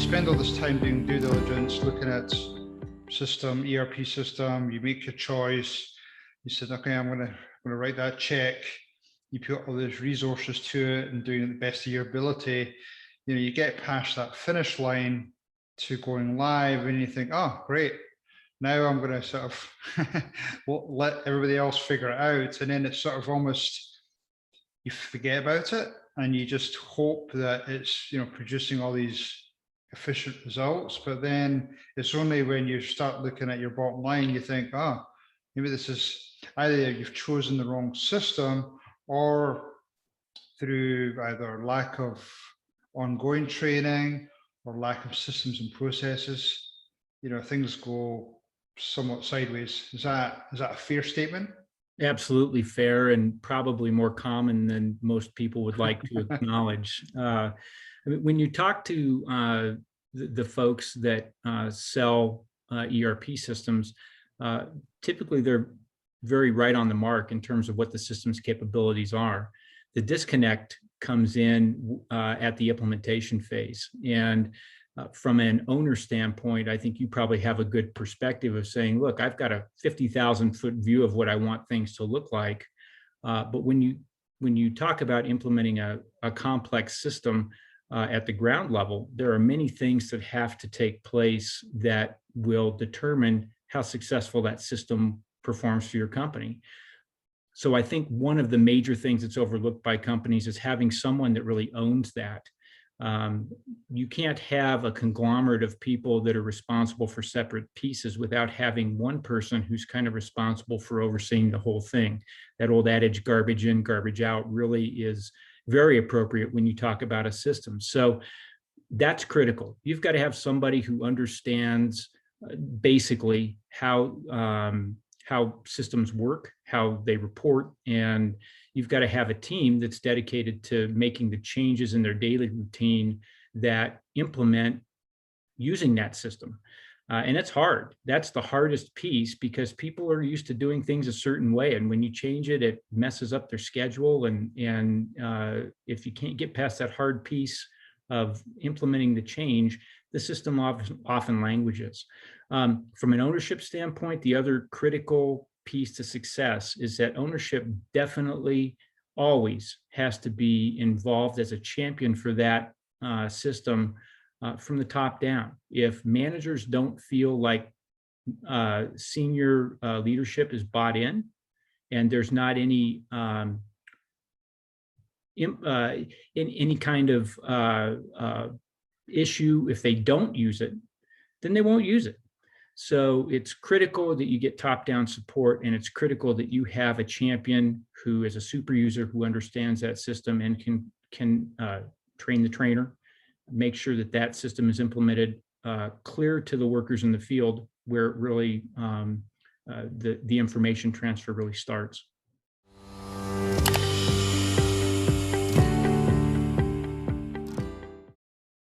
spend all this time doing due diligence, looking at system, ERP system, you make your choice. You said, okay, I'm going to write that check. You put all those resources to it and doing it the best of your ability. You know, you get past that finish line to going live and you think, oh, great. Now I'm going to sort of let everybody else figure it out. And then it's sort of almost, you forget about it and you just hope that it's, you know, producing all these efficient results. But then it's only when you start looking at your bottom line, you think, oh, maybe this is either you've chosen the wrong system or through either lack of ongoing training or lack of systems and processes, you know, things go somewhat sideways. Is that a fair statement? Absolutely fair, and probably more common than most people would like to acknowledge. When you talk to the folks that sell ERP systems, typically they're very right on the mark in terms of what the system's capabilities are. The disconnect comes in at the implementation phase. And from an owner standpoint, I think you probably have a good perspective of saying, look, I've got a 50,000-foot view of what I want things to look like. But when you talk about implementing a complex system at the ground level, there are many things that have to take place that will determine how successful that system performs for your company. So I think one of the major things that's overlooked by companies is having someone that really owns that. You can't have a conglomerate of people that are responsible for separate pieces without having one person who's kind of responsible for overseeing the whole thing. That old adage, garbage in, garbage out, really is very appropriate when you talk about a system. So that's critical. You've got to have somebody who understands basically how systems work, how they report, and you've got to have a team that's dedicated to making the changes in their daily routine that implement using that system. And it's hard. That's the hardest piece because people are used to doing things a certain way. And when you change it, it messes up their schedule. And if you can't get past that hard piece of implementing the change, the system often languishes. From an ownership standpoint, the other critical piece to success is that ownership definitely always has to be involved as a champion for that system from the top down. If managers don't feel like senior leadership is bought in and there's not any any kind of issue, if they don't use it, then they won't use it. So it's critical that you get top-down support, and it's critical that you have a champion who is a super user who understands that system and can train the trainer, make sure that that system is implemented clear to the workers in the field where really the information transfer really starts.